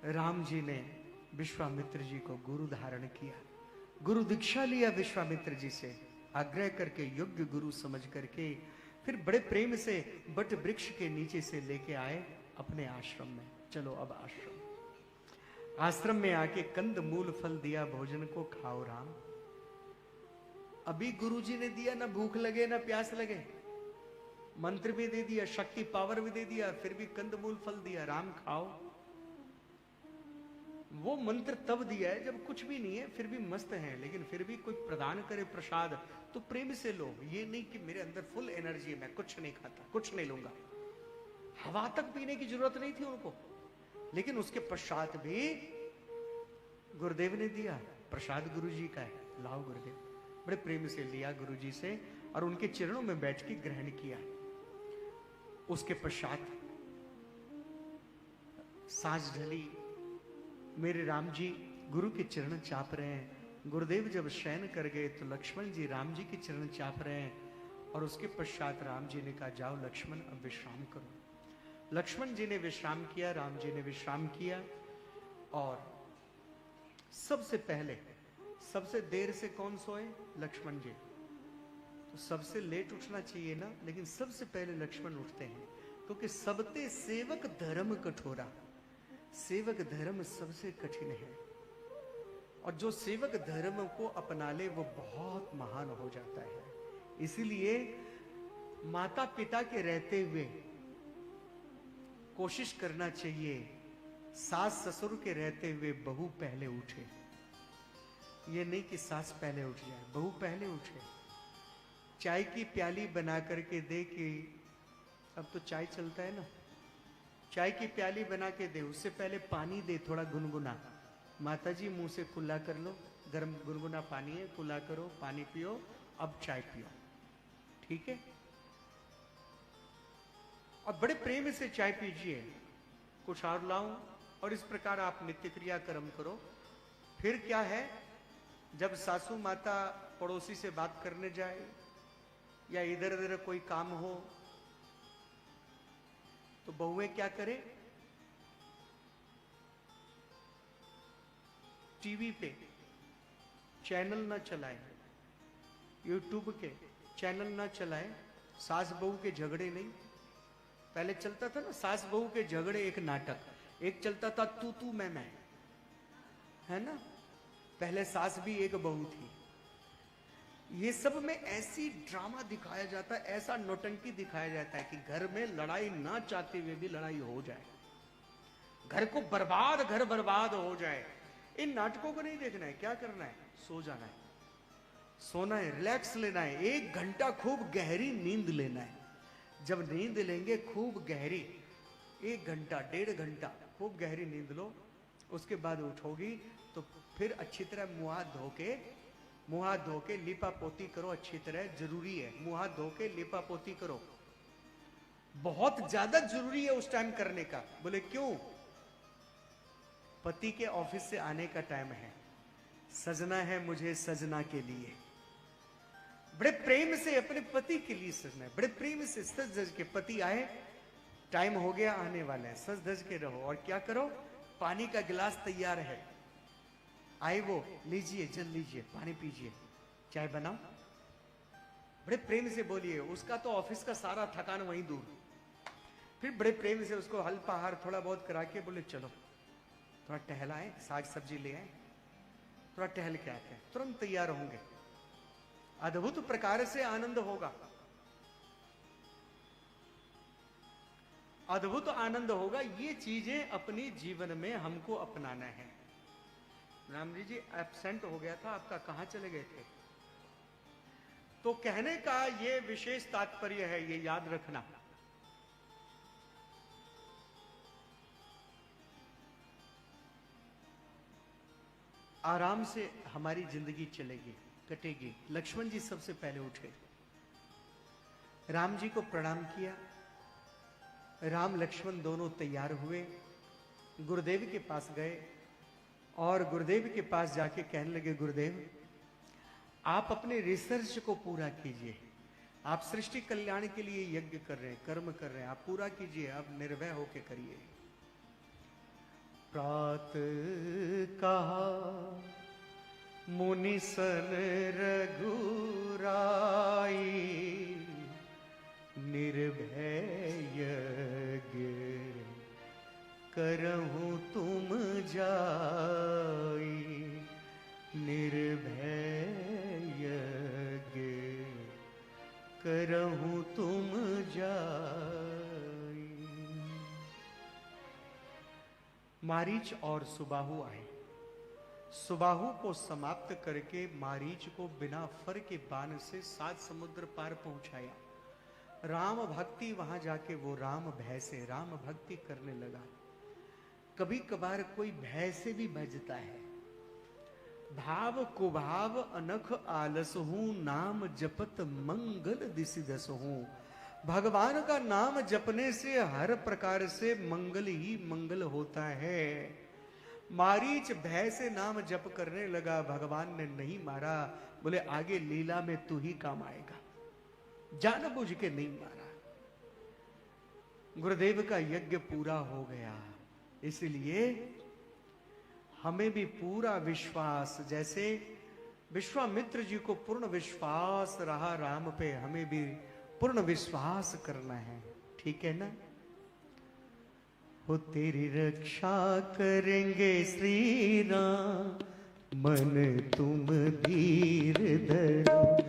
राम जी ने विश्वामित्र जी को गुरु धारण किया, गुरु दीक्षा लिया विश्वामित्र जी से, आग्रह करके योग्य गुरु समझ करके फिर बड़े प्रेम से बट वृक्ष के नीचे से लेके आए अपने आश्रम में। चलो अब आश्रम में आके कंद मूल फल दिया, भोजन को खाओ राम। अभी गुरुजी ने दिया, ना भूख लगे ना प्यास लगे, मंत्र भी दे दिया, शक्ति पावर भी दे दिया, फिर भी कंद मूल फल दिया, राम खाओ। वो मंत्र तब दिया है जब कुछ भी नहीं है, फिर भी मस्त है, लेकिन फिर भी कोई प्रदान करे प्रसाद तो प्रेम से लो। ये नहीं कि मेरे अंदर फुल एनर्जी है, मैं कुछ नहीं खाता, कुछ नहीं लूंगा। हवा तक पीने की जरूरत नहीं थी उनको, लेकिन उसके पश्चात भी गुरुदेव ने दिया। प्रसाद गुरुजी का है, लाओ गुरुदेव। बड़े प्रेम से लिया गुरुजी से और उनके चरणों में बैठ के ग्रहण किया। उसके पश्चात सांझ ढली, मेरे राम जी गुरु के चरण चाप रहे हैं। गुरुदेव जब शयन कर गए तो लक्ष्मण जी राम जी के चरण चाप रहे हैं और उसके पश्चात राम जी ने कहा, जाओ लक्ष्मण अब विश्राम करो। लक्ष्मण जी ने विश्राम किया, राम जी ने विश्राम किया। और सबसे पहले सबसे देर से कौन सोए? लक्ष्मण जी। तो सबसे लेट उठना चाहिए ना, लेकिन सबसे पहले लक्ष्मण उठते हैं, क्योंकि सबते सेवक धर्म कठोरा, सेवक धर्म सबसे कठिन है। और जो सेवक धर्म को अपना ले वो बहुत महान हो जाता है। इसीलिए माता पिता के रहते हुए कोशिश करना चाहिए, सास ससुर के रहते हुए बहू पहले उठे। ये नहीं कि सास पहले उठ जाए, बहू पहले उठे। चाय की प्याली बना करके दे कि अब तो चाय चलता है ना, चाय की प्याली बना के दे, उससे पहले पानी दे थोड़ा गुनगुना। माता जी मुंह से कुल्ला कर लो, गर्म गुनगुना पानी है, कुल्ला करो, पानी पियो, अब चाय पियो, ठीक है। और बड़े प्रेम से चाय पीजिए, कुछ और लाऊं, और इस प्रकार आप नित्य क्रिया कर्म करो। फिर क्या है, जब सासू माता पड़ोसी से बात करने जाए या इधर उधर कोई काम हो तो बहुएं क्या करें? टीवी पे चैनल ना चलाएं, यूट्यूब के चैनल ना चलाएं, सास बहू के झगड़े नहीं। पहले चलता था ना सास बहू के झगड़े, एक नाटक, एक चलता था तू तू मैं, है ना। पहले सास भी एक बहू थी। ये सब में ऐसी ड्रामा दिखाया जाता है, ऐसा नौटंकी दिखाया जाता है कि घर में लड़ाई ना चाहते हुए भी लड़ाई हो जाए, घर को बर्बाद, घर बर्बाद हो जाए। इन नाटकों को नहीं देखना है, क्या करना है, सो जाना है, सोना है, रिलैक्स लेना है, 1 घंटा खूब गहरी नींद लेना है। जब नींद लेंगे खूब गहरी, 1 घंटा 1.5 घंटा खूब गहरी नींद लो, उसके बाद उठोगी तो फिर अच्छी तरह मुंह हाथ धो के लीपा पोती करो, अच्छी तरह जरूरी है। मुंह हाथ धो के लीपा पोती करो, बहुत ज्यादा जरूरी है उस टाइम करने का। बोले क्यों? पति के ऑफिस से आने का टाइम है, सजना है मुझे सजना के लिए। बड़े प्रेम से अपने पति के लिए सजना है, बड़े प्रेम से सज धज के, पति आए, टाइम हो गया, आने वाले हैं, सज धज के रहो। और क्या करो, पानी का गिलास तैयार है, आए वो, लीजिए, जल लीजिए, पानी पीजिए, चाय बनाओ। बड़े प्रेम से बोलिए, उसका तो ऑफिस का सारा थकान वहीं दूर। फिर बड़े प्रेम से उसको अल्पाहार थोड़ा बहुत करा के बोले चलो थोड़ा टहलाएं, साग सब्जी ले आए, थोड़ा टहल के आते हैं, तुरंत तैयार होंगे। अद्भुत प्रकार से आनंद होगा, अद्भुत आनंद होगा। ये चीजें अपनी जीवन में हमको अपनाना है। राम जी एब्सेंट हो गया था आपका, कहां चले गए थे? तो कहने का ये विशेष तात्पर्य है, ये याद रखना। आराम से हमारी जिंदगी चलेगी, कटेगी। लक्ष्मण जी सबसे पहले उठे, राम जी को प्रणाम किया। राम लक्ष्मण दोनों तैयार हुए, गुरुदेव के पास गए और गुरुदेव के पास जाके कहने लगे, गुरुदेव आप अपने रिसर्च को पूरा कीजिए, आप सृष्टि कल्याण के लिए यज्ञ कर रहे हैं, कर्म कर रहे हैं, आप पूरा कीजिए, आप निर्भय होकर करिए। प्रात कहा मुनि सन रघुराई, निर्भय यज्ञ करहूं तुम जाई, निर्भय यज्ञ करहूं तुम जाई। मारीच और सुबाहु आए। सुबाहु को समाप्त करके मारीच को बिना फर के बाण से 7 समुद्र पार पहुंचाया। राम भक्ति वहां जाके वो राम भय से राम भक्ति करने लगा। कभी कभार कोई भय से भी भजता है। भाव कुभाव अनख आलस हूं, नाम जपत मंगल दिसि दस हूं। भगवान का नाम जपने से हर प्रकार से मंगल ही मंगल होता है। मारीच भय से नाम जप करने लगा, भगवान ने नहीं मारा। बोले आगे लीला में तू ही काम आएगा, जानबूझ के नहीं मारा। गुरुदेव का यज्ञ पूरा हो गया, इसलिए हमें भी पूरा विश्वास, जैसे विश्वामित्र जी को पूर्ण विश्वास रहा राम पे, हमें भी पूर्ण विश्वास करना है। ठीक है ना? वो तेरी रक्षा करेंगे श्री राम, मन तुम धीर धरो।